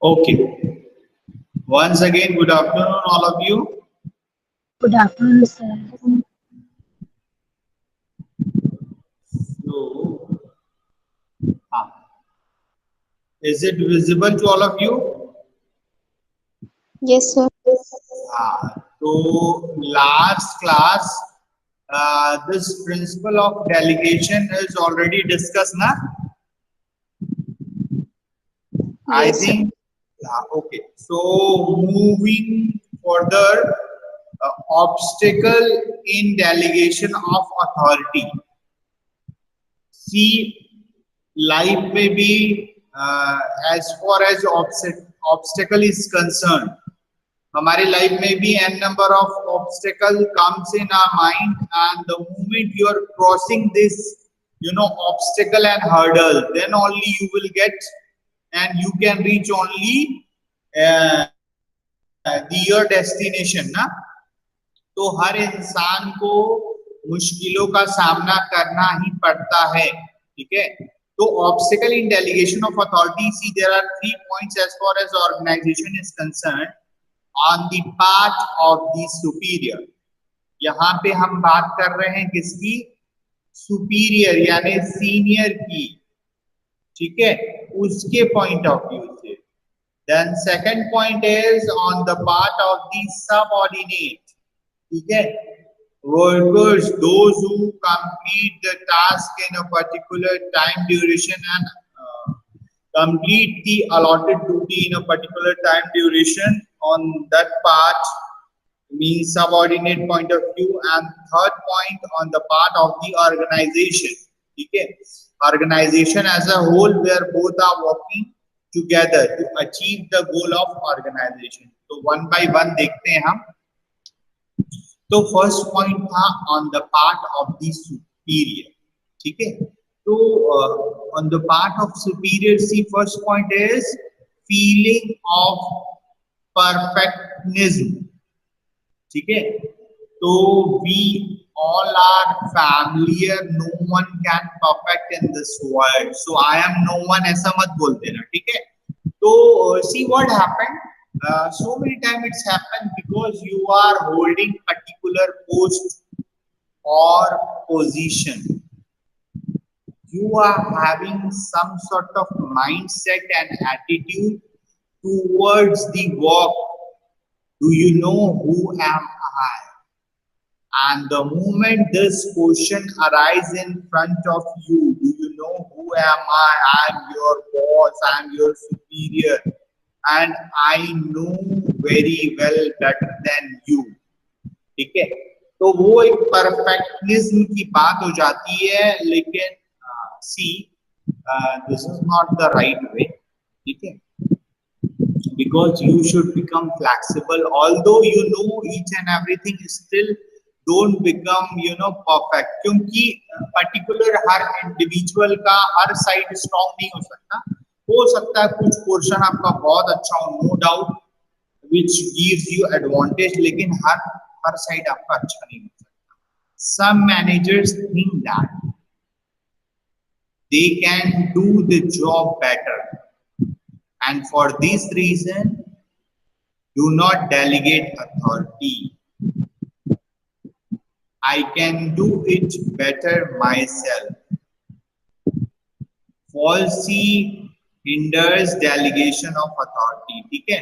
Okay. Once again, good afternoon, all of you. Good afternoon, sir. So, ah, is it visible to all of you? Yes, sir. So, last class, this principle of delegation is already discussed, na? I Yes, sir. think, yeah, okay. So, moving further, obstacle in delegation of authority. See, life may be as far as obstacle is concerned. हमारी life में भी n number of obstacle comes in our mind, and the moment you are crossing this, obstacle and hurdle, then only you will get and you can reach only the your destination, ना. तो हर इंसान को मुश्किलों का सामना करना ही पड़ता है, ठीक है. तो obstacle in delegation of authority, see there are 3 points as far as organization is concerned on the part of the superior. यहाँ पे हम बात कर रहे हैं किसकी? सुपीरियर यानी सीनियर की, ठीक है, उसके पॉइंट ऑफ व्यू से. Then second point is on the part of the subordinate, ठीक है, workers, those who complete the task in a particular time duration and complete the allotted duty in a particular time duration on that part, means subordinate point of view. And third point on the part of the organization, ठीक है, organization as a whole where both are working together to achieve the goal of organization. तो one by one देखते हैं हम. तो first point था on the part of the superior, ठीक है. तो on the part of superior, see first point is feeling of perfectionism, ठीक है. तो we all are familiar, no one can perfect in this world, so I am no one ऐसा मत बोलते ना, ठीक है. तो see what happened. So many times it's happened because you are holding particular post or position. You are having some sort of mindset and attitude towards the work. Do you know who am I? And the moment this question arises in front of you, do you know who am I? I am your boss, I am your superior, and I know very well better than you, ठीक है. तो वो एक परफेक्टनिज्म की बात हो जाती है, लेकिन see this is not the right way, ठीक है. Because you should become flexible, although you know each and everything, still don't become perfect, क्योंकि पर्टिकुलर हर इंडिविजुअल का हर साइड स्ट्रॉन्ग नहीं हो सकता है कुछ पोर्शन आपका बहुत अच्छा हो, no doubt, which gives you advantage, लेकिन हर साइड आपका अच्छा नहीं हो सकता. Some managers think that they can do the job better, and for this reason do not delegate authority. I can do it better myself. Falsely hinders delegation of authority, ठीक है.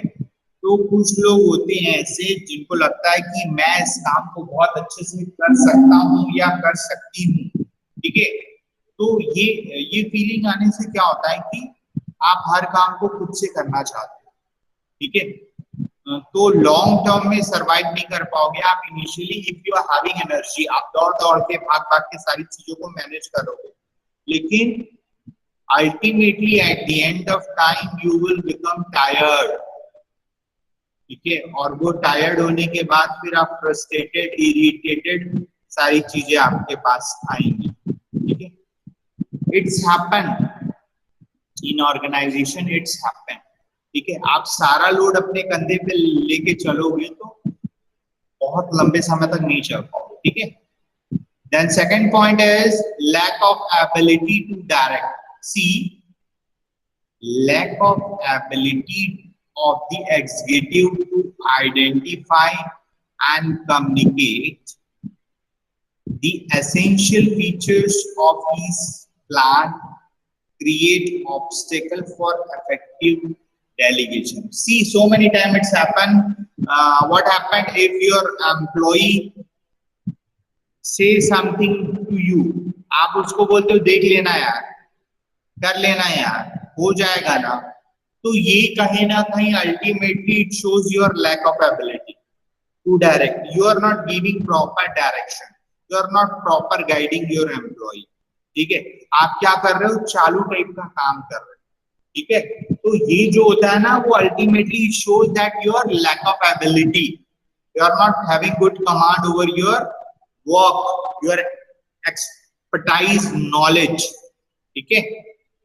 तो कुछ लोग होते हैं ऐसे जिनको लगता है कि मैं इस काम को बहुत अच्छे से कर सकता हूँ या कर सकती हूँ, ठीक है. तो ये फीलिंग आने से क्या होता है कि आप हर काम को खुद से करना चाहते हो, ठीक है. तो लॉन्ग टर्म में सरवाइव नहीं कर पाओगे आप. Initially if you are having energy, आप दौड़ के भाग के सारी चीजों को मैनेज करोगे, लेकिन ultimately at the end of time you will become tired, ठीक है. और वो टायर्ड होने के बाद फिर आप फ्रस्ट्रेटेड, इरिटेटेड, सारी चीजें आपके पास आएंगी, ठीक है. It's happen in organisation, it's happen, ठीक है. आप सारा लोड अपने कंधे पे लेके चलोगे तो बहुत लंबे समय तक नहीं चल पाओगे, ठीक है. Then second point is lack of ability to direct. See, lack of ability of the executive to identify and communicate the essential features of his plan, create obstacle for effective delegation. See, so many times it's happened. What happened if your employee say something to you? आप उसको बोलते हो देख लेना यार, कर लेना यार, हो जाएगा ना. तो ये कहीं ना कहीं ultimately it shows your lack of ability to direct. You are not giving proper direction. You are not proper guiding your employee. ठीक है, आप क्या कर रहे हो, चालू टाइप का काम कर रहे हो. ठीक है, तो ये जो होता है ना, वो ultimately shows that your lack of ability. You are not having good command over your work, your expertise, knowledge. ठीक है,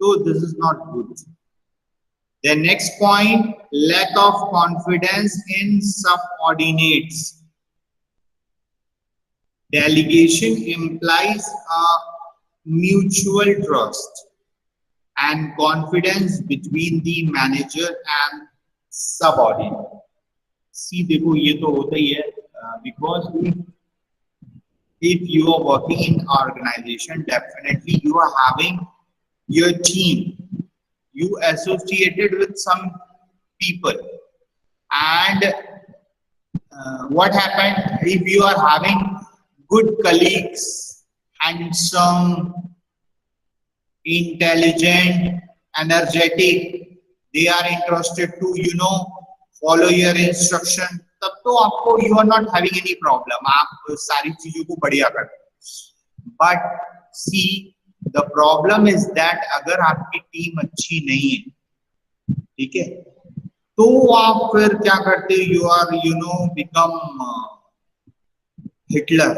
तो this is not good. The next point, lack of confidence in subordinates. Delegation implies a mutual trust and confidence between the manager and subordinate. See, देखो ये तो होता ही है, because if you are working in organization, definitely you are having your team. You associated with some people, and what happened if you are having good colleagues, handsome, intelligent, energetic, they are interested to follow your instruction, तब तो आपको you are not having any problem, आप सारी चीजों को बढ़िया करते हो. But see, the problem is that अगर आपकी टीम अच्छी नहीं है, ठीक है, तो आप फिर क्या करते हो, you are become Hitler.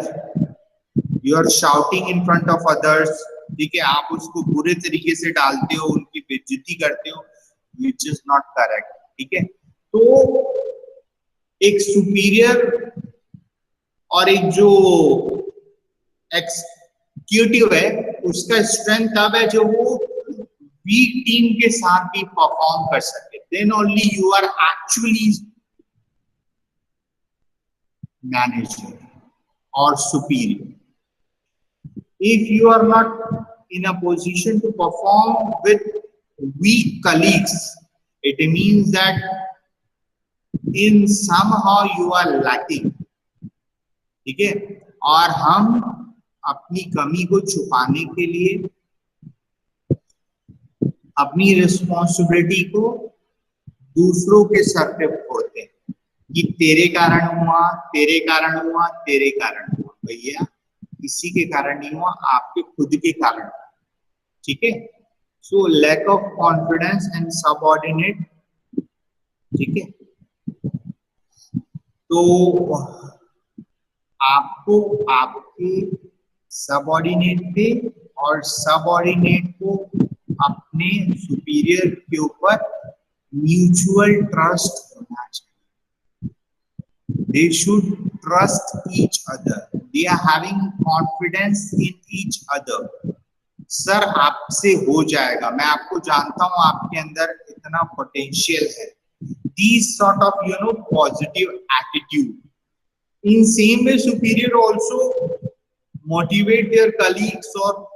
You are shouting in front of others. ठीक है, आप उसको बुरे तरीके से डालते हो, उनकी बेइज्जती करते हो, विच इज नॉट करेक्ट. ठीक है, तो एक सुपीरियर और एक जो एक्सिक्यूटिव है, उसका स्ट्रेंथ तब है जो वो वीक टीम के साथ भी परफॉर्म कर सके. Then only you are actually manager और superior. If you are not in a position to perform with weak colleagues, it means that in somehow you are lacking. ठीक है, और हम अपनी कमी को छुपाने के लिए अपनी रिस्पॉन्सिबिलिटी को दूसरों के सर पे फोड़ते हैं कि तेरे कारण हुआ, तेरे कारण हुआ, तेरे कारण हुआ. भैया किसी के कारण नहीं हुआ, आपके खुद के कारण. ठीक है, so lack of confidence and subordinate. ठीक है, तो आपको आपके सबऑर्डिनेट पे और सबऑर्डिनेट को अपने सुपीरियर के ऊपर म्यूचुअल ट्रस्ट होना चाहिए. They should trust each other. They are having confidence in each other. Sir आपसे हो जाएगा, मैं आपको जानता हूं, आपके अंदर इतना पोटेंशियल है. These sort of positive attitude. In same way, superior also motivate their colleagues or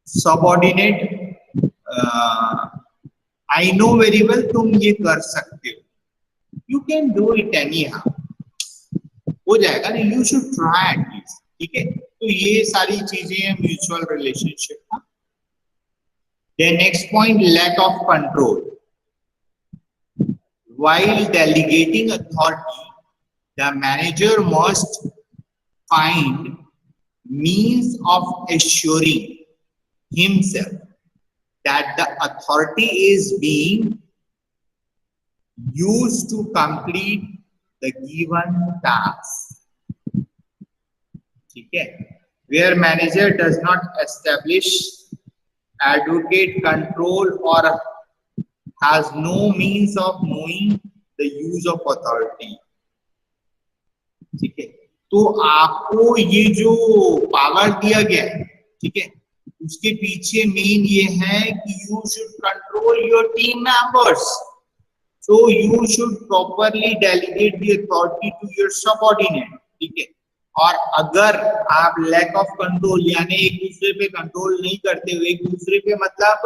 subordinate. I know very well तुम ये कर सकते हो. You can do it anyhow. हो जाएगा ना, you should try at least. ठीक है, तो ये सारी चीजें हैं म्यूचुअल रिलेशनशिप का. The next point, lack of control. While delegating authority, the manager must find means of assuring himself that the authority is being used to complete the given task. ठीक है, where manager does not establish, advocate, control or has no means of knowing the use of authority. ठीक है, तो आपको ये जो power दिया गया है, ठीक है, उसके पीछे मेन ये है कि you should control your team members. So you should properly delegate the authority to your subordinate. ठीक है, और अगर आप लैक ऑफ कंट्रोल यानी एक दूसरे पे कंट्रोल नहीं करते हो, एक दूसरे पे मतलब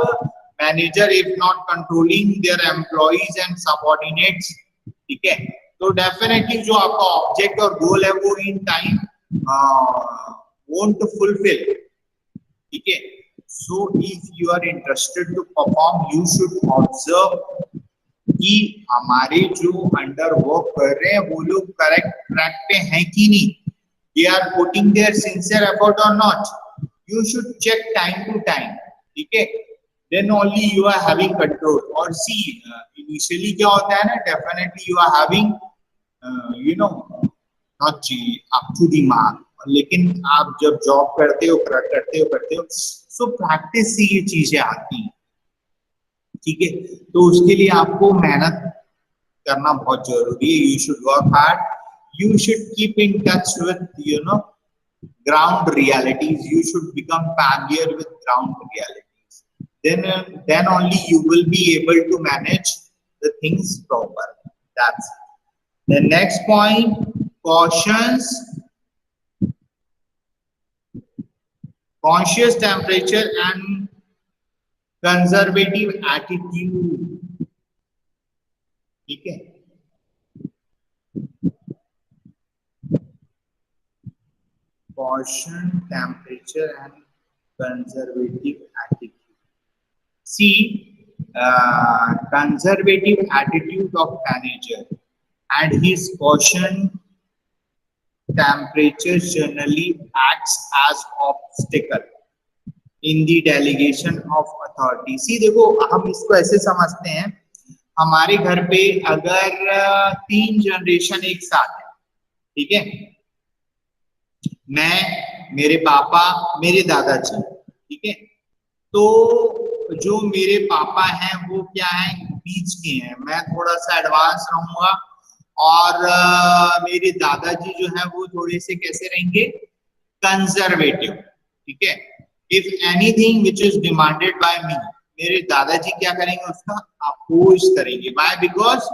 manager if not controlling their employees and subordinates, ठीक है, तो डेफिनेटली जो आपका ऑब्जेक्ट और गोल है वो इन टाइम वोंट फुलफिल, ठीक है. So if you are interested to perform you should observe कि हमारे जो अंडर वर्क कर रहे हैं वो लोग करेक्ट ट्रैक पे हैं कि नहीं, they are putting their sincere effort और not. You should check time to time, ठीक है, then only you are having control. और सी इनिशियली क्या होता है ना, definitely you are having you know not up to the mark, लेकिन आप जब जॉब करते हो सो प्रैक्टिस से ये चीजें आती हैं, ठीक है. तो उसके लिए आपको मेहनत करना बहुत जरूरी है. You should work hard, you should keep in touch with you know ground realities, you should become familiar with ground realities, then only you will be able to manage the things proper. That's it. The next point, cautions, conscious temperature and conservative attitude, ठीक है. Caution, temperature and conservative attitude. See, conservative attitude of manager and his caution temperature generally acts as obstacle in the delegation of authority. See, देखो हम इसको ऐसे समझते हैं, हमारे घर पे अगर 3 जनरेशन एक साथ है, ठीक है, मैं, मेरे पापा, मेरे दादाजी, ठीक है, तो जो मेरे पापा हैं वो क्या है, बीच के हैं, मैं थोड़ा सा एडवांस रहूंगा, और मेरे दादाजी जो है वो थोड़े से कैसे रहेंगे, कंजर्वेटिव, ठीक है. If anything which is demanded by me, मेरे दादाजी क्या करेंगे, उसका अपोज करेंगे. By because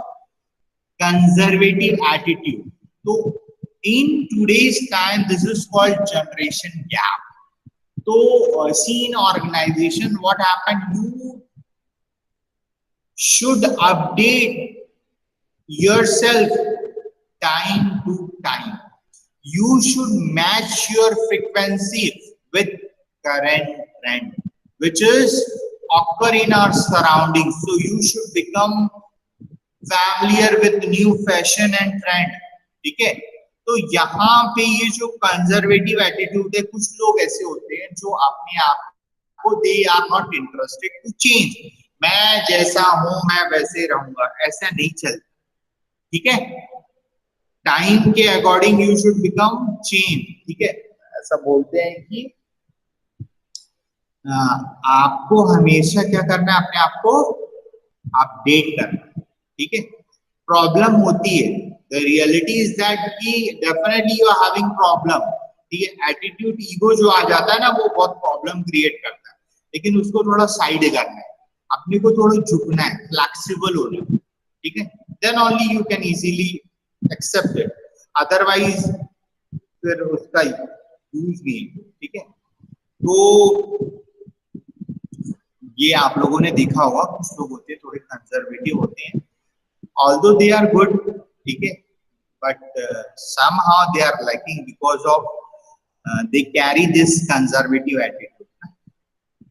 conservative attitude. तो in today's time this is called generation gap. So see, in organization what happened, you should update yourself time to time, you should match your frequency with current trend which is occur in our surroundings. So you should become familiar with new fashion and trend, ठीक है. तो यहाँ पे ये जो conservative attitude है, कुछ लोग ऐसे होते हैं जो अपने आप को they are not interested to change, मैं जैसा हूं मैं वैसे रहूंगा, ऐसा नहीं चलता, ठीक है. टाइम के according you should become change, ठीक है. ऐसा बोलते हैं कि आपको हमेशा क्या करना है, अपने आप को अपडेट करना, ठीक है. प्रॉब्लम होती है, the reality is that कि definitely you are having problem, ठीक है. एटीट्यूड ईगो जो आ जाता है ना वो बहुत प्रॉब्लम क्रिएट करता है, लेकिन उसको थोड़ा साइड करना है, अपने को थोड़ा झुकना है, फ्लेक्सिबल होना है, ठीक है. Then only you can easily accept it, otherwise फिर उसका यूज नहीं है, ठीक है. तो ये आप लोगों ने देखा होगा, कुछ लोग होते हैं थोड़े कंजर्वेटिव होते हैं, although they are good, ठीक है, but somehow they are lacking because of they carry this conservative attitude.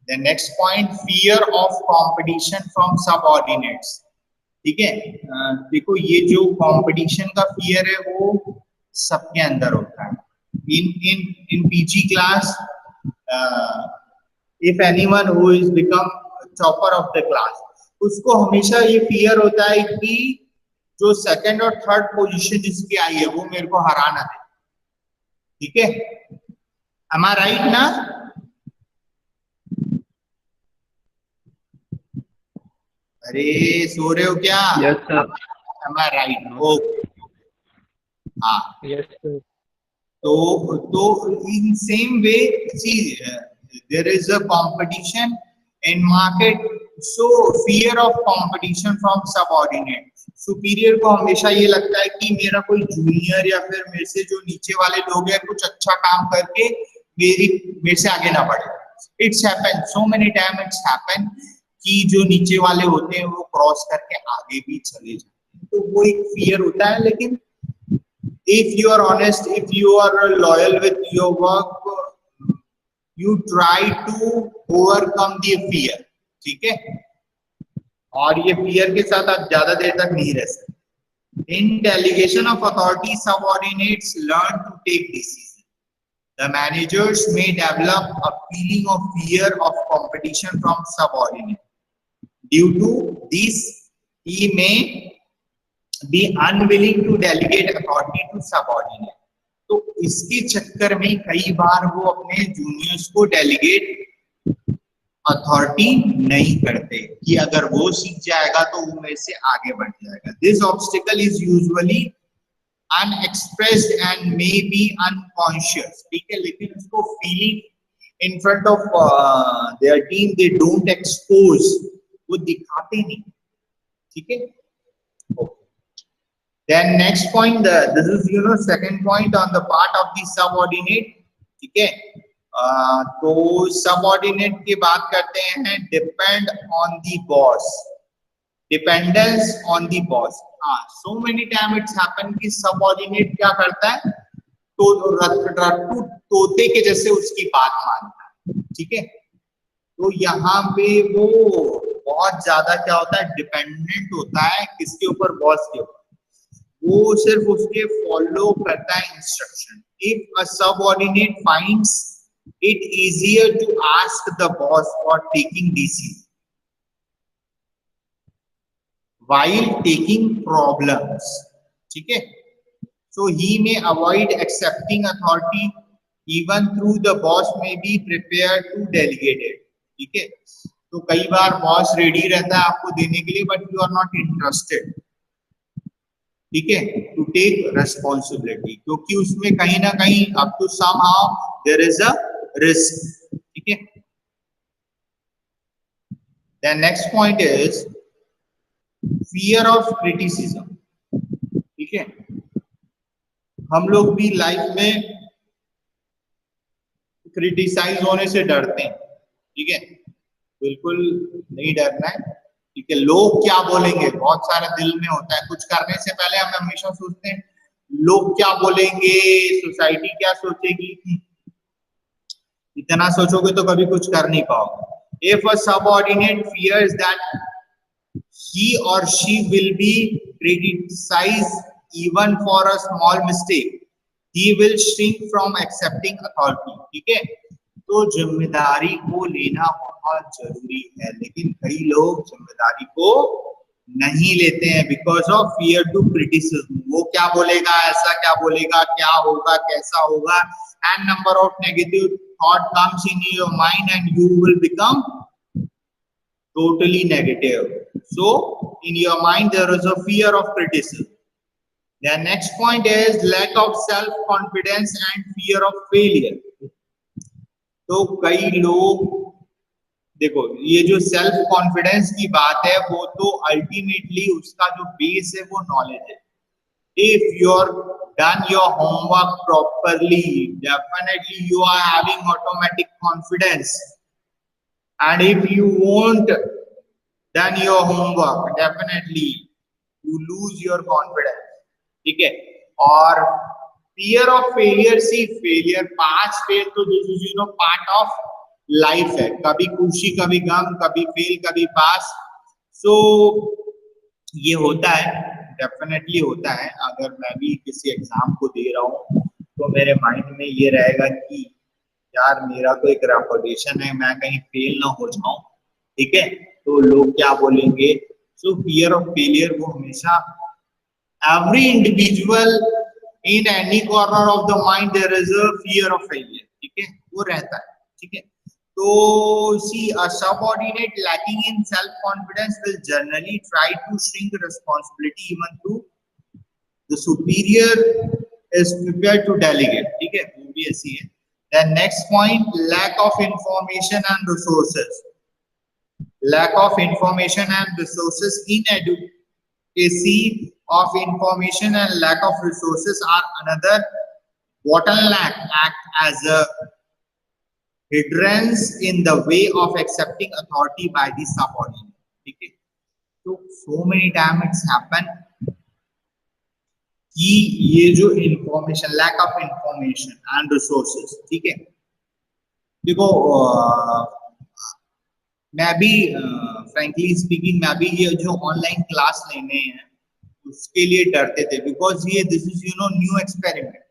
The next point, fear of competition from subordinates, ठीक है. देखो ये जो कंपटीशन का फियर है वो सबके अंदर होता है. in PG class, if anyone who is become topper of the class, उसको हमेशा ये फियर होता है कि जो सेकंड और थर्ड पोजीशन जिसकी आई है वो मेरे को हरा ना दे, ठीक है. Am I right ना? अरे सो रहे हो क्या? Yes sir. Am I right? Okay. हाँ. Yes sir. तो in same way, see, there is a competition in market, so fear of competition from subordinate. Superior को हमेशा ये लगता है कि मेरा कोई जूनियर या फिर मेरे से जो नीचे वाले लोग हैं कुछ अच्छा काम करके मेरे से आगे ना बढ़े। It's happen so many time, it's happen कि जो नीचे वाले होते हैं वो क्रॉस करके आगे भी चले जाते हैं, तो वो एक फियर होता है। लेकिन if you are honest, if you are loyal with your work, you try to overcome the fear, ठीक है। और ये फियर के साथ आप ज्यादा देर तक नहीं रह सकते। In delegation of authority, subordinates learn to take decision. The managers may develop a feeling of fear of competition from subordinate. Due to this, he may be unwilling to delegate authority to subordinate. तो इसके चक्कर में कई बार वो अपने juniors को delegate authority नहीं करते कि अगर वो सीख जाएगा तो वो मेरे से आगे बढ़ जाएगा। This obstacle is usually unexpressed and may be unconscious, ठीक है, लेकिन उसको feeling in front of their team they don't expose, वो दिखाते नहीं, ठीक है। Then next point, this is second point on the part of the subordinate, ठीक है। तो subordinate की बात करते हैं, depend on the boss, dependence on the boss। so many time it's happen कि subordinate क्या करता है, तो रट्टू तोते के जैसे उसकी बात मानता है, ठीक है। तो यहाँ पे वो बहुत ज्यादा क्या होता है, डिपेंडेंट होता है किसके ऊपर, बॉस के ऊपर। वो सिर्फ उसके फॉलो करता है instruction. If a subordinate finds it easier to ask the boss for taking decision while taking problems, ठीक है, so he may avoid accepting authority even through the boss may be prepared to delegate it, ठीक है। तो कई बार boss ready रहता है आपको देने के लिए, but you are not interested, ठीक है, टू टेक रेस्पॉन्सिबिलिटी, क्योंकि उसमें कहीं ना कहीं up to somehow there is a risk, ठीक है। Then next point is fear of criticism, ठीक है। हम लोग भी लाइफ में क्रिटिसाइज होने से डरते हैं, ठीक है, बिल्कुल नहीं डरना है, ठीक है। लोग क्या बोलेंगे बहुत सारे दिल में होता है, कुछ करने से पहले हम हमेशा सोचते हैं लोग क्या बोलेंगे, सोसाइटी क्या सोचेगी। इतना सोचोगे तो कभी कुछ कर नहीं पाओगे। If a subordinate fears that he or she will be criticized even for a small mistake, he will shrink from accepting authority, ठीक है। तो जिम्मेदारी को लेना बहुत जरूरी है, लेकिन कई लोग जिम्मेदारी को नहीं लेते हैं because of fear to criticism. वो क्या बोलेगा, ऐसा क्या बोलेगा, क्या होगा, कैसा होगा, and number of negative thought comes in your mind and you will become totally negative. So in your mind there is a fear of criticism. The next point is lack of self confidence and fear of failure. तो कई लोग, देखो ये जो self confidence की बात है वो तो अल्टीमेटली उसका जो बेस है वो नॉलेज है। If you're done your homework properly, definitely you are having automatic confidence. And if you won't done your homework, definitely you lose your confidence, ठीक है। और fear of failure, see failure, pass fail तो this is part of life है, कभी खुशी कभी गम, कभी fail कभी पास। सो ये होता है, डेफिनेटली होता है। अगर मैं भी किसी एग्जाम को दे रहा हूँ तो मेरे माइंड में ये रहेगा कि यार मेरा तो एक रेपुटेशन है, मैं कहीं फेल ना हो जाऊं, ठीक है, तो लोग क्या बोलेंगे। सो फियर ऑफ फेलियर वो हमेशा every individual in any corner of the mind there is a fear of failure, ठीक है, वो रहता है, ठीक है। तो see a subordinate lacking in self confidence will generally try to shrink responsibility even to the superior is prepared to delegate, ठीक है, वो भी ऐसी है। Then next point, lack of information and resources. Lack of information and resources Scarcity of information and lack of resources are another bottleneck act as a hindrance in the way of accepting authority by the subordinate. ठीक है, तो so many times it's happen कि ये जो information, lack of information and resources, ठीक है, देखो मैं भी फ्रैंकली स्पीकिंग मैं भी ये जो ऑनलाइन क्लास लेने हैं उसके लिए डरते थे, बिकॉज ये this is new experiment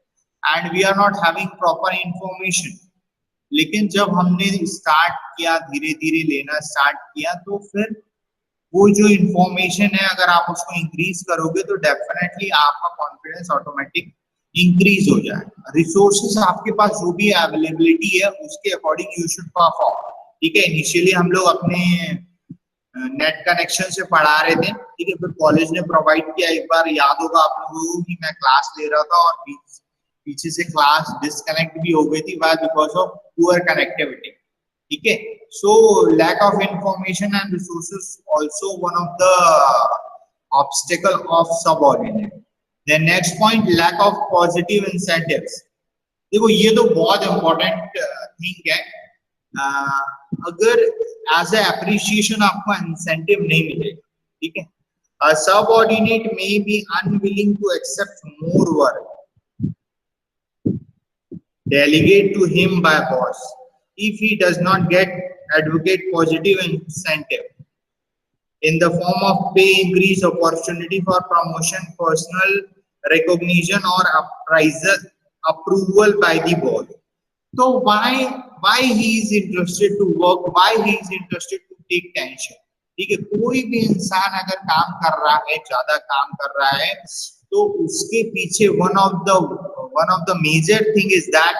and we are not having proper information. लेकिन जब हमने स्टार्ट किया, धीरे धीरे लेना स्टार्ट किया, तो फिर वो जो इंफॉर्मेशन है अगर आप उसको इंक्रीज करोगे तो डेफिनेटली आपका कॉन्फिडेंस ऑटोमेटिक इंक्रीज हो जाएगा। रिसोर्सेस आपके पास जो भी अवेलेबिलिटी है उसके अकॉर्डिंग यू शुड परफॉर्म। ठीक है, इनिशियली हम लोग अपने नेट कनेक्शन से पढ़ा रहे थे, ठीक है, फिर कॉलेज ने प्रोवाइड किया। एक बार याद होगा आप लोगों को कि मैं क्लास ले रहा था और पीछे से क्लास डिस्कनेक्ट भी हो गई थी बिकॉज ऑफ पुअर कनेक्टिविटी। ठीक है, so lack of information and resources also one of the obstacle of subordinate. The next point, lack of positive incentives. देखो ये तो बहुत इंपॉर्टेंट थिंग है। अगर एज ए अप्रिसिएशन आपको इंसेंटिव नहीं मिलेगा, ठीक है, a subordinate may be unwilling to accept more work delegate to him by boss if he does not get advocate positive incentive in the form of pay increase, opportunity for promotion, personal recognition or approval by the boss. So why he is interested to work, why he is interested to take tension? ठीक है, कोई भी इंसान अगर काम कर रहा है, ज्यादा काम कर रहा है, तो उसके पीछे one of the major thing is that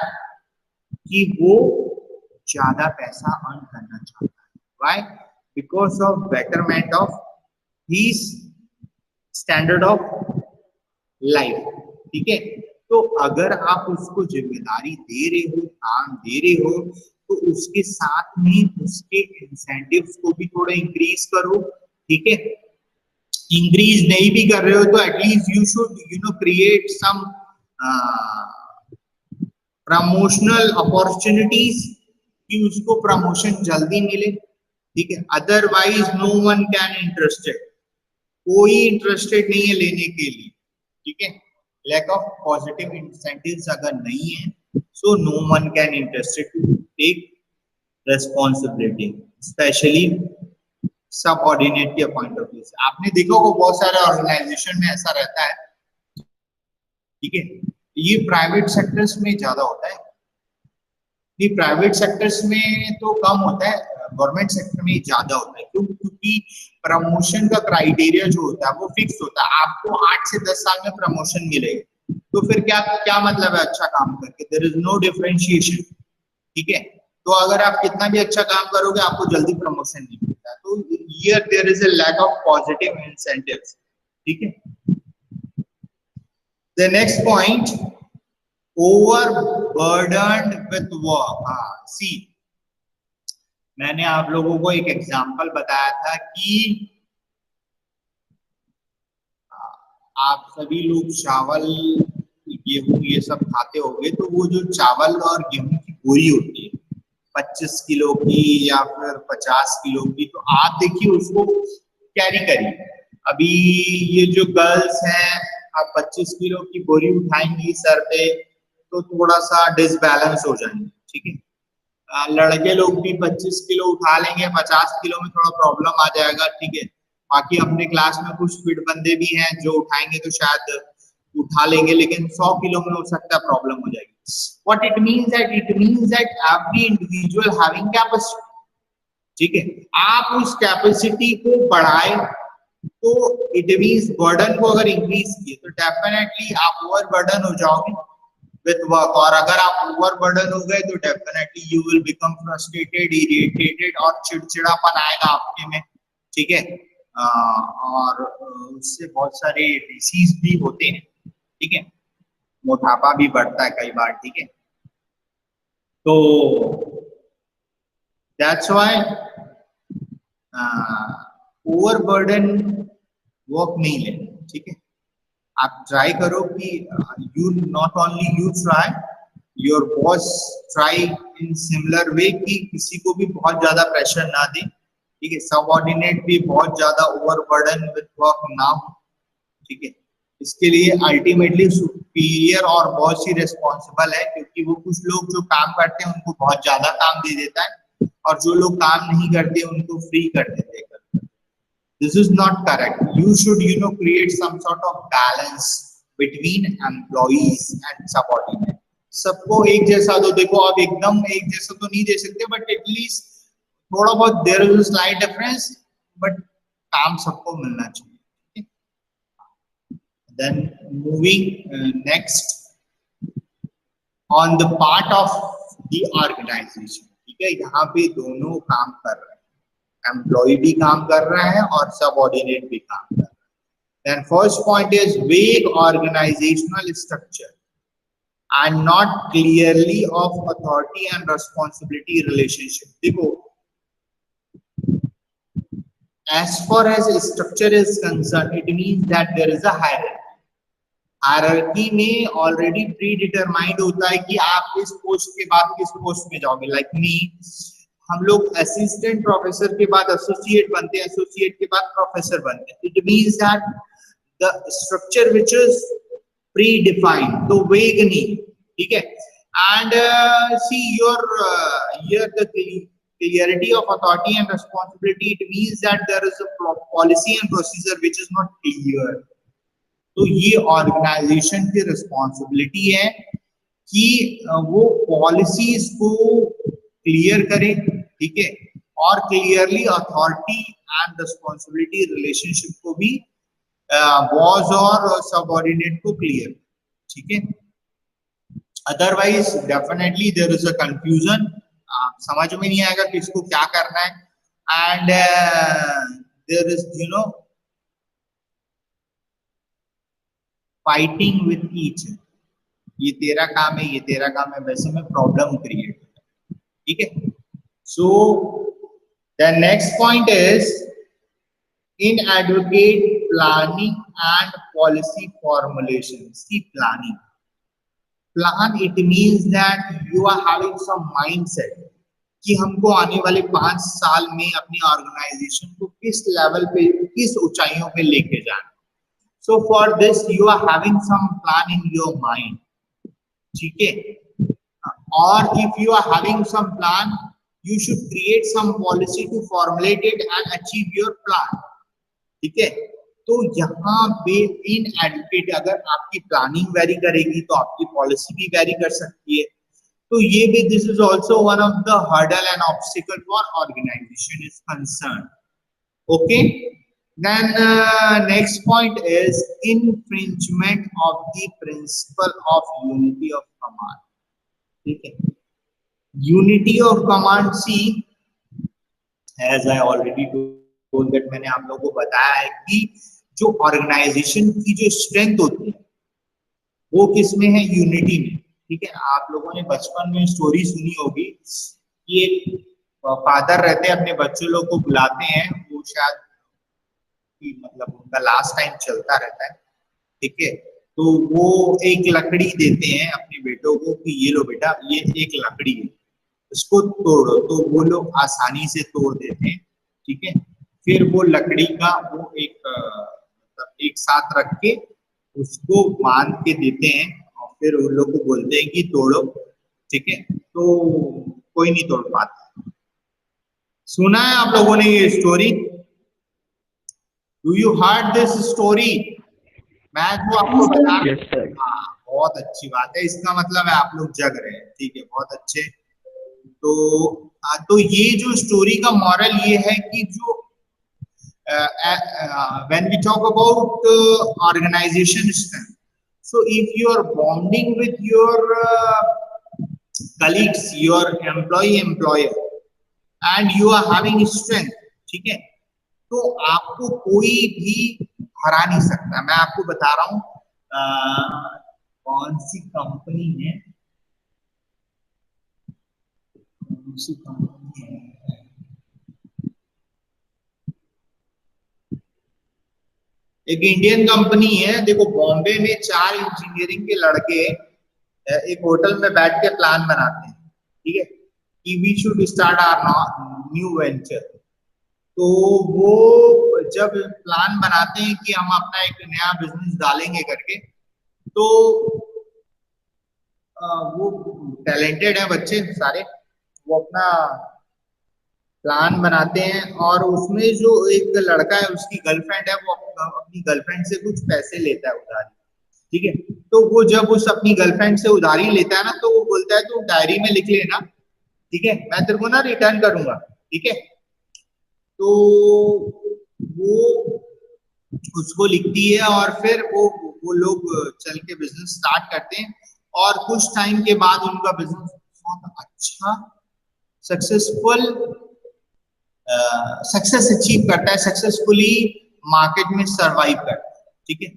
कि वो ज्यादा पैसा अर्न करना चाहता है। Why? Because of betterment of his standard of life. ठीक है, तो अगर आप उसको जिम्मेदारी दे रहे हो, काम दे रहे हो, तो उसके साथ में उसके इंसेंटिव्स को भी थोड़ा इंक्रीज करो। ठीक है, इंक्रीज नहीं भी कर रहे हो तो at least you should create some promotional opportunities कि उसको प्रमोशन जल्दी मिले। ठीक है, otherwise no one can interested, कोई इंटरेस्टेड नहीं है लेने के लिए। ठीक है, लैक ऑफ पॉजिटिव इंसेंटिव्स अगर नहीं है, so no one can interested to take responsibility, especially subordinate के पॉइंट ऑफ व्यू से। आपने देखा होगा बहुत सारे ऑर्गेनाइजेशन में ऐसा रहता है। ठीक है, ये प्राइवेट सेक्टर्स में ज्यादा होता है, ये प्राइवेट सेक्टर्स में तो कम होता है, गवर्नमेंट सेक्टर में ज्यादा होता है। क्यों? क्योंकि प्रमोशन का क्राइटेरिया जो होता है वो फिक्स होता है, आपको 8 से 10 साल में प्रमोशन मिलेगा, तो फिर क्या क्या मतलब है अच्छा काम करके? There is no differentiation. ठीक है, तो अगर आप कितना भी अच्छा काम करोगे आपको जल्दी प्रमोशन नहीं मिलता है, तो here there is a lack of positive incentives. ठीक है, the next point, overburdened with work। हाँ, सी मैंने आप लोगों को एक एग्जांपल बताया था कि आप सभी लोग चावल, गेहूं ये सब खाते होंगे, तो वो जो चावल और गेहूं की बोरी होती है 25 किलो की या फिर 50 किलो की, तो आप देखिए उसको कैरी करिए। अभी ये जो गर्ल्स हैं, आप 25 किलो की बोरी उठाएंगी सर पे तो थोड़ा सा डिसबैलेंस हो जाएंगे। ठीक है, लड़के लोग भी 25 किलो उठा लेंगे, 50 किलो में थोड़ा प्रॉब्लम आ जाएगा। ठीक है, बाकी अपने क्लास में कुछ फिट बंदे भी हैं जो उठाएंगे तो शायद उठा लेंगे, लेकिन 100 किलो में हो सकता है प्रॉब्लम हो जाएगी। What it means that every individual having capacity। ठीक है, आप उस कैपेसिटी को बढ़ाए तो इट मीन्स बर्डन को अगर इंक्रीज किए तो डेफिनेटली आप ओवर बर्डन हो जाओगे विथ वर्क, और अगर आप ओवर बर्डन हो गए तो definitely you will become frustrated, irritated और चिड़चिड़ापन आएगा आपके में। ठीक है, और उससे बहुत सारे डिसीज भी होते हैं। ठीक है, मोटापा भी बढ़ता है कई बार। ठीक है, तो that's why over burden work नहीं लेना। आप ट्राई करो कि you not only you try, your boss try in similar way कि किसी को भी बहुत ज्यादा प्रेशर ना दे, ठीक है, सबऑर्डिनेट भी बहुत ज्यादा ओवरबर्डन विद वर्क ना हो, ठीक है। इसके लिए अल्टीमेटली सुपीरियर और बॉस ही रिस्पॉन्सिबल है, क्योंकि वो कुछ लोग जो काम करते हैं उनको बहुत ज्यादा काम दे देता है और जो लोग काम नहीं करते उनको फ्री कर देते हैं। This is not correct. You should, create some sort of balance between employees and subordinate. सबको एक जैसा दो, देखो अब एकदम एक जैसा तो नहीं दे सकते, बट एटलीस्ट थोड़ा बहुत there is a slight difference, but काम सबको मिलना चाहिए। Then moving next on the part of the organisation, ठीक है, यहाँ पे दोनों काम कर रहे हैं, एम्प्लॉय भी काम कर रहा है और सबऑर्डिनेट भी काम कर रहा है। Then first point is vague organizational structure and not clearly of authority and responsibility relationship. देखो, as far as structure is concerned, it means that there is a hierarchy. Hierarchy में ऑलरेडी प्री डिटरमाइंड होता है कि आप इस post के बाद किस पोस्ट में जाओगे। लाइक मी, हम लोग असिस्टेंट प्रोफेसर के बाद एसोसिएट बनते हैं, एसोसिएट के बाद प्रोफेसर बनते हैं। It means that the structure which is pre defined, तो वेग नहीं, ठीक है। And see your here the clarity of authority and responsibility, it means that there is a policy and procedure which is not clear. तो ये organisation की responsibility है कि वो पॉलिसीज को क्लियर करे, ठीक है, और clearly authority and responsibility relationship को भी बॉस और सबऑर्डिनेट को क्लियर, ठीक है। Otherwise definitely there is a confusion, समझ में नहीं आएगा कि इसको क्या करना है, and there is fighting with each, ये तेरा काम है, ये तेरा काम है, वैसे में प्रॉब्लम क्रिएट, ठीक है। So the next point is in adequate planning and policy formulation. See planning, plan it means that you are having some mindset कि हमको आने वाले 5 साल में अपनी ऑर्गेनाइजेशन को किस लेवल पे, किस ऊंचाइयों पे लेके जाना। So for this you are having some plan in your mind, ठीक है, और if you are having some plan you should create some policy to formulate it and achieve your plan, ठीक है। तो यहाँ पे इन एडवोकेट अगर आपकी प्लानिंग वेरी करेगी तो आपकी पॉलिसी भी वेरी कर सकती है। तो ये भी, this is also one of the hurdle and obstacle for organisation is concern, okay. Then next point is infringement of the principle of unity of command, ठीक है। Unity of command, see, as I already told that, मैंने आप लोगों को बताया है कि जो ऑर्गेनाइजेशन की जो स्ट्रेंथ होती है वो किसमें है, यूनिटी में, ठीक है। आप लोगों ने बचपन में स्टोरी सुनी होगी कि एक फादर रहते हैं, अपने बच्चों लोग को बुलाते हैं, वो शायद मतलब उनका लास्ट टाइम चलता रहता है, ठीक है। तो वो एक लकड़ी देते हैं अपने बेटों को कि ये लो बेटा, ये एक लकड़ी है, इसको तोड़ो, तो वो लोग आसानी से तोड़ देते हैं, ठीक है। फिर वो लकड़ी का वो एक मतलब एक साथ रख के उसको बांध के देते हैं और फिर उन लोग को बोलते हैं कि तोड़ो, ठीक है। तो कोई नहीं तोड़ पाता। सुना है आप लोगों ने ये story? Do you heard this story? मैं जो आपको बता रहा हूँ, हाँ, बहुत अच्छी बात है, इसका मतलब है आप लोग जग रहे हैं, ठीक है, बहुत अच्छे। तो ये जो स्टोरी का मॉरल ये है कि जो when we talk about organization strength, so if you are bonding with your colleagues, your employer and you are having strength, ठीक है, तो आपको कोई भी हरा नहीं सकता। मैं आपको बता रहा हूं कौन सी कंपनी है, कौन सी कंपनी है, एक इंडियन कंपनी है, देखो बॉम्बे में 4 इंजीनियरिंग के लड़के एक होटल में बैठ के प्लान बनाते हैं, ठीक है, कि we should start our new venture. तो वो जब प्लान बनाते हैं कि हम अपना एक नया बिजनेस डालेंगे करके, तो वो टैलेंटेड है बच्चे सारे, वो अपना प्लान बनाते हैं और उसमें जो एक लड़का है उसकी गर्लफ्रेंड है, वो अपनी गर्लफ्रेंड से कुछ पैसे लेता है उधारी, ठीक है। तो वो जब उस अपनी गर्लफ्रेंड से उधारी लेता है ना, तो वो बोलता है तू डायरी में लिख लेना, ठीक है, मैं तेरे को ना रिटर्न करूंगा, ठीक है। तो वो उसको लिखती है और फिर वो लोग चल के बिजनेस स्टार्ट करते हैं और कुछ टाइम के बाद उनका बिजनेस बहुत अच्छा सक्सेसफुल सक्सेस अचीव करता है, सक्सेसफुली मार्केट में सरवाइव करता है, ठीक है।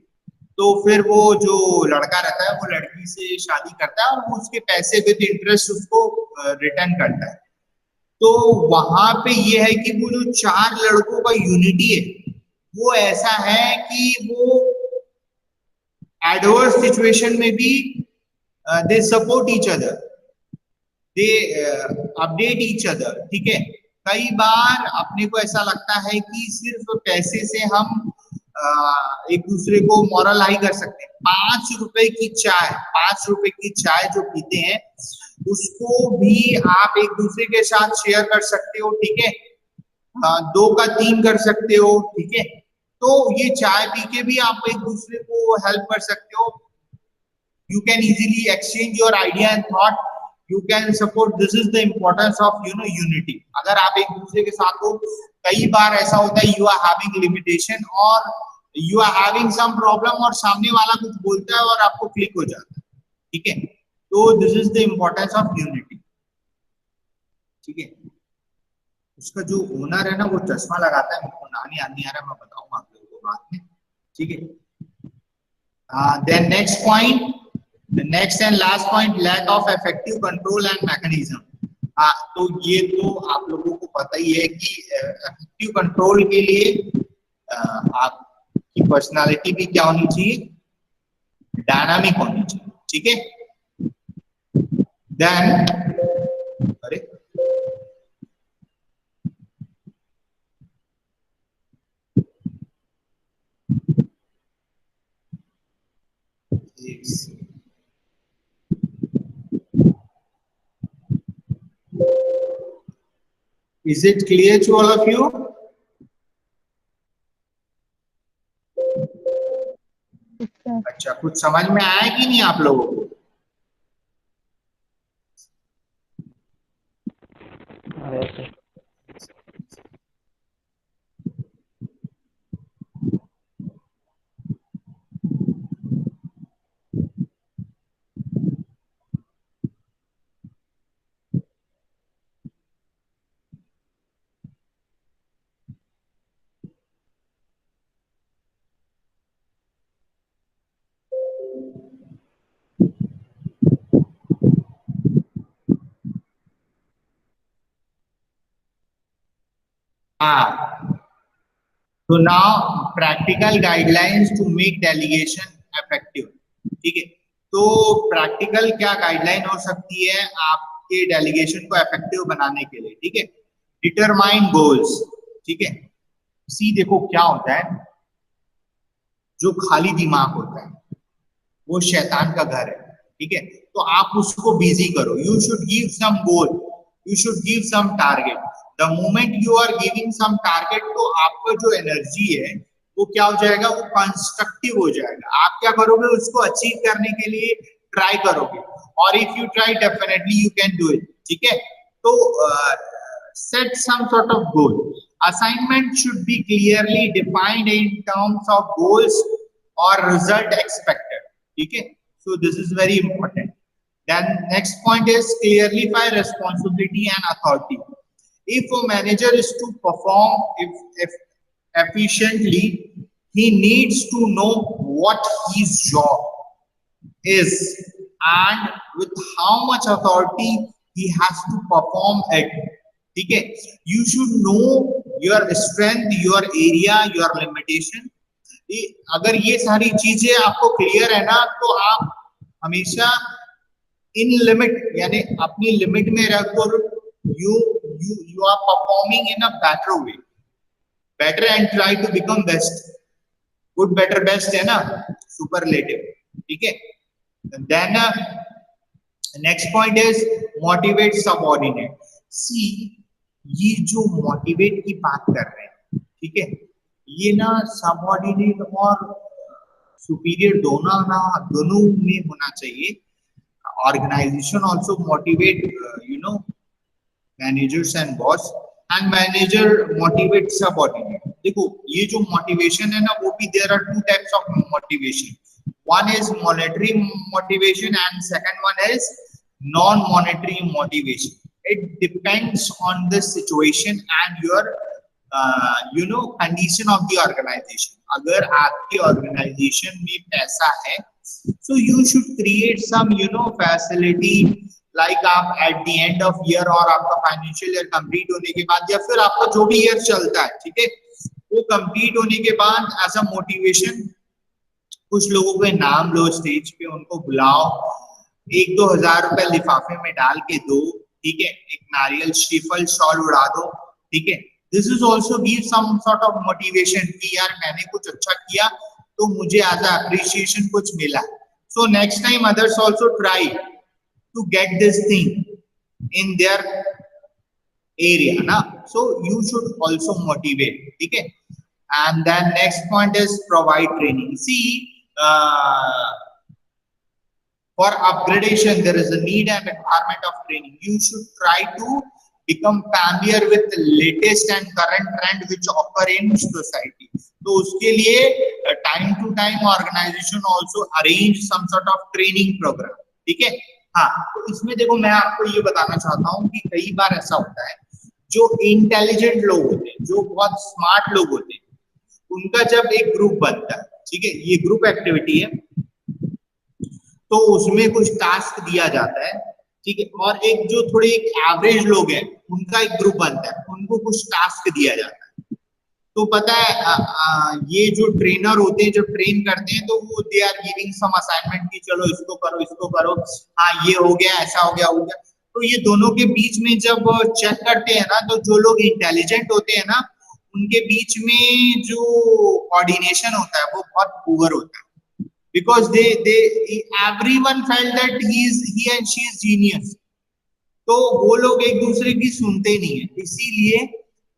तो फिर वो जो लड़का रहता है वो लड़की से शादी करता है और वो उसके पैसे विद इंटरेस्ट उसको रिटर्न करता है। तो वहां पे ये है कि वो जो 4 लड़कों का यूनिटी है वो ऐसा है कि वो एडवर्स सिचुएशन में भी they support each other, they update each other, ठीक है। कई बार अपने को ऐसा लगता है कि सिर्फ पैसे से हम एक दूसरे को मॉरल हाई कर सकते हैं। 5 रुपए की चाय, 5 रुपए की चाय जो पीते हैं उसको भी आप एक दूसरे के साथ शेयर कर सकते हो, ठीक है, 2 का 3 कर सकते हो, ठीक है। तो ये चाय पी के भी आप एक दूसरे को हेल्प कर सकते हो। You can easily exchange your idea and thought, you can support, this is the importance of unity। अगर आप एक दूसरे के साथ हो, कई बार ऐसा होता है you are having limitation और you are having some problem और सामने वाला कुछ बोलता है और आपको क्लिक हो जाता है, ठीक है। तो this is the importance of unity, ठीक है। उसका जो ओनर है ना वो चश्मा लगाता है, मुझको नाम याद नहीं आ रहा, मैं बताऊंगा आप लोगों को बाद में, ठीक है। Then next point, the next and last point, lack of effective control and mechanism। तो ये तो आप लोगों को पता ही है कि effective control के लिए आपकी पर्सनालिटी भी क्या होनी चाहिए, डायनामिक होनी चाहिए, ठीक है। देन अरे is it clear to all of you? अच्छा, कुछ समझ में आया कि नहीं आप लोगों को? हाँ, तो now practical guidelines to make delegation effective, ठीक है। तो प्रैक्टिकल क्या गाइडलाइन हो सकती है आपके डेलीगेशन को इफेक्टिव बनाने के लिए, ठीक है। डिटरमाइन गोल्स, ठीक है। सी देखो क्या होता है, जो खाली दिमाग होता है वो शैतान का घर है, ठीक है। तो आप उसको बिजी करो, you should give some goal, you should give some target. The moment you are giving some target, तो आपका जो एनर्जी है वो क्या हो जाएगा, वो कंस्ट्रक्टिव हो जाएगा। आप क्या करोगे, उसको अचीव करने के लिए ट्राई करोगे, और if you try definitely you can do it, ठीक है। तो set some sort of goal. Assignment should be clearly defined in terms of goals or result expected, ठीक है। So this is very important. Then next point is clarify responsibility and authority. If a manager is to perform if efficiently, he needs to know what his job is and with how much authority he has to perform it, ठीक है। You should know your strength, your area, your limitation, अगर ये सारी चीजें आपको clear है ना, तो आप हमेशा इन लिमिट यानी अपनी लिमिट में रहकर you you are performing in a better way, better and try to become best. Good better best है ना, सुपरलेटिव, ठीक है। Then next point is motivate subordinate. See, ये जो मोटिवेट की बात कर रहे हैं, ठीक है, ये ना सबऑर्डिनेट और सुपीरियर दोनों में होना चाहिए। Organisation also motivate managers and boss, and manager motivate subordinate. देखो ये जो मोटिवेशन है ना, वो भी there are two types of motivation. one is monetary motivation and second one is non monetary motivation. It depends on the situation and your condition of the organization. अगर आपकी organization में पैसा है, so you should create some facility, like आप at the end of year और आपका financial year complete होने के बाद, या फिर आपका जो भी ईयर चलता है, ठीक है, वो कंप्लीट होने के बाद एज अ मोटिवेशन कुछ लोगों के नाम लो स्टेज पे, उनको बुलाओ, 1-2 हज़ार रुपए लिफाफे में डाल के दो, ठीक है, एक नारियल श्रीफल शॉल उड़ा दो, ठीक है। This is also give some sort of motivation कि यार मैंने कुछ अच्छा किया तो मुझे एज अ अप्रिसिएशन कुछ मिला। So next time others also try to get this thing in their area ना, so you should also motivate, ठीक है। And then next point is provide training. See, for upgradation there is a need and requirement of training. You should try to become familiar with the latest and current trend which occur in society. तो उसके लिए time to time organization also arrange some sort of training program, ठीक है। हाँ, तो इसमें देखो मैं आपको ये बताना चाहता हूँ कि कई बार ऐसा होता है, जो इंटेलिजेंट लोग होते हैं, जो बहुत स्मार्ट लोग होते हैं, उनका जब एक ग्रुप बनता है, ठीक है, ये ग्रुप एक्टिविटी है, तो उसमें कुछ टास्क दिया जाता है, ठीक है, और एक जो थोड़े एक एवरेज लोग हैं उनका एक ग्रुप बनता है, उनको कुछ टास्क दिया जाता है। तो पता है ये जो ट्रेनर होते हैं, जो ट्रेन करते हैं, तो वो they are giving some assignment कि चलो इसको करो, हाँ ये हो गया, ऐसा हो गया। तो ये दोनों के बीच में जब चेक करते हैं ना, तो जो लोग इंटेलिजेंट होते हैं ना, उनके बीच में जो कोऑर्डिनेशन होता है वो बहुत पुअर होता है, because they everyone felt that he and she is genius. तो वो लोग एक दूसरे की सुनते नहीं है, इसीलिए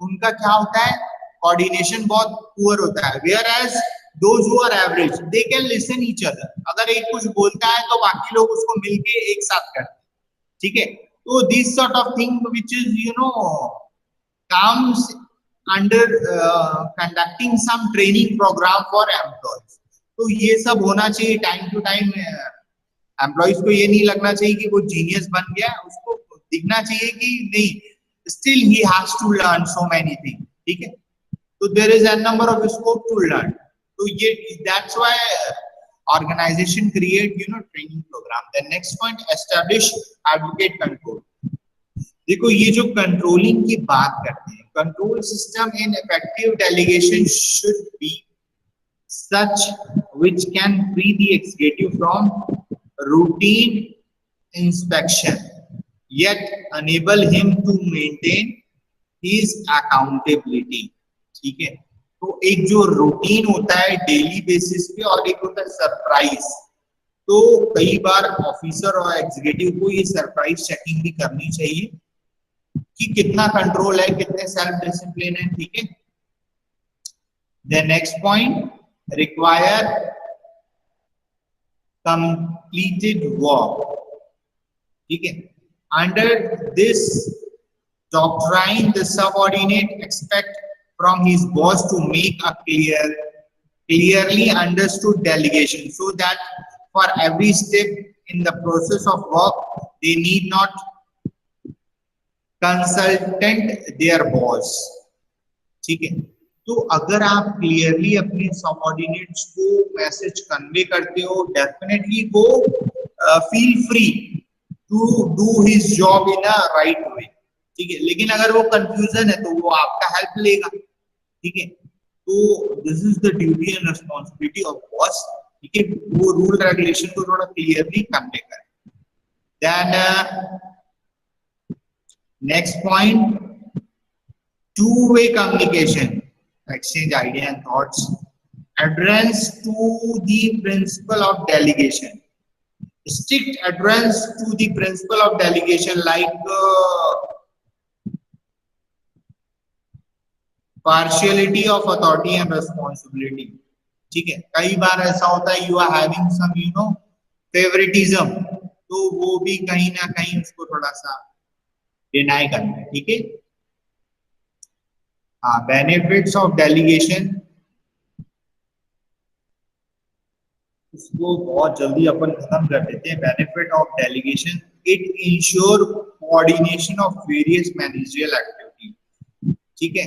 उनका क्या होता है, कोऑर्डिनेशन बहुत पुअर होता है। Whereas those who are average they can listen each other, अगर एक कुछ बोलता है तो बाकी लोग उसको मिलके एक साथ करते हैं, ठीक है। तो this sort of thing which is comes under conducting some training program for employees. तो ये सब होना चाहिए टाइम टू टाइम। एम्प्लॉइज को ये नहीं लगना चाहिए कि वो जीनियस बन गया, उसको दिखना चाहिए कि नहीं, still he has to learn so many thing, ठीक है। तो there is an number of scope to learn. तो ये that's why organisation create training programme. The next point, establish adequate control. देखो ये जो कंट्रोलिंग की बात करते हैं, control system in effective delegation should be such which can free the executive from routine inspection yet enable him to maintain his accountability, ठीक है। तो एक जो रूटीन होता है डेली बेसिस पे और एक होता है सरप्राइज। तो कई बार ऑफिसर और एग्जीक्यूटिव को ये सरप्राइज चेकिंग भी करनी चाहिए कि कितना कंट्रोल है, कितने सेल्फ डिसिप्लिन है, ठीक है। The next point, require completed work, ठीक है। Under this doctrine the subordinate expect from his boss to make a clearly understood delegation so that for every step in the process of work they need not consult their boss, ठीक है। तो अगर आप clearly अपने subordinates को message convey करते हो, definitely वो feel free to do his job in a right way, ठीक है। लेकिन अगर वो कंफ्यूजन है तो वो आपका हेल्प लेगा, ठीक है। तो this is the duty and responsibility of boss, ठीक है, वो रूल रेगुलेशन को थोड़ा क्लियरली कन्वे करें. Then next point, two-way communication, exchange idea and thoughts, adherence to the principle of delegation, strict adherence to the principle of delegation, like partiality of authority and responsibility. ठीक है, कई बार ऐसा होता है, you are having some favouritism, तो वो भी कहीं ना कहीं उसको थोड़ा सा डिनाई करना है. ठीक है, हाँ, बेनिफिट्स ऑफ डेलीगेशन, इसको बहुत जल्दी अपन खत्म कर देते हैं. Benefit of delegation, it ensure coordination of various managerial activity. ठीक है,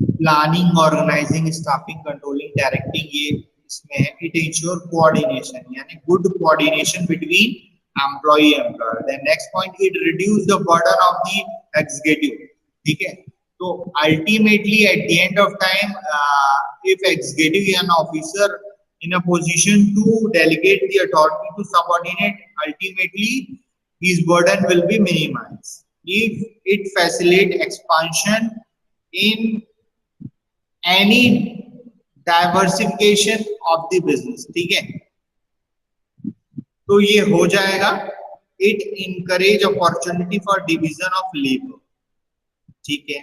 planning, organising, staffing, controlling, directing, ये इसमें है. इट इंश्योर कोऑर्डिनेशन, यानी good coordination between employ employer. Then next point, it reduce the burden of the executive. ठीक है, तो ultimately at the end of time, if executive and officer in a position to delegate the authority to subordinate, ultimately his burden will be minimized. If it facilitate expansion in any diversification of the business. ठीक है, तो ये हो जाएगा. It encourage opportunity for division of labor. ठीक है,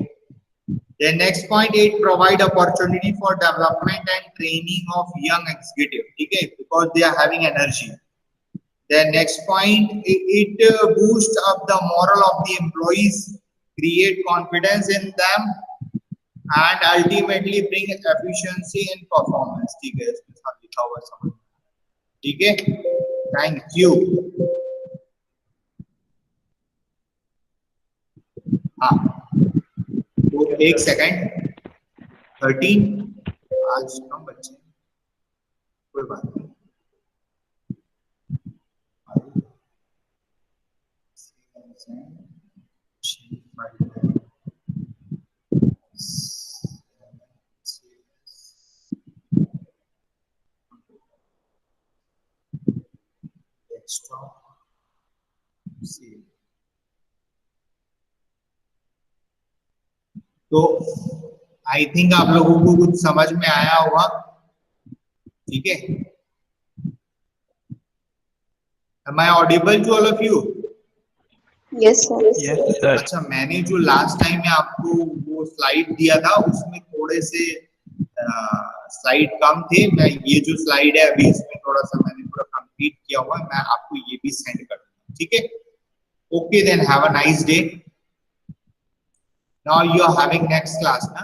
the next point, it provide opportunity for development and training of young executive. ठीक है, because they are having energy. The next point, it boost up the moral of the employees, create confidence in them, and ultimately bring efficiency in performance. ठीक है, इसके साथ लिखा हुआ समझ. ठीक है, थैंक यू. हाँ, तो एक सेकंड, 13 आज कम बच्चे, कोई बात नहीं. तो आई थिंक आप लोगों को कुछ समझ में आया होगा. ठीक है, am I audible to all of you? Yes, sir. Yes, sir. अच्छा, मैंने जो लास्ट टाइम में आपको वो स्लाइड दिया था, उसमें थोड़े से स्लाइड कम थे. मैं ये जो स्लाइड है अभी, इसमें थोड़ा सा मैंने पूरा कंप्लीट किया हुआ है. मैं आपको ये भी सेंड कर दूंगा. ठीक है, okay, then have a nice day. Now you are having next class ना.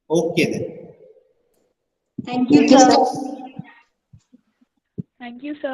Okay then. Thank you, sir. Thank you, sir.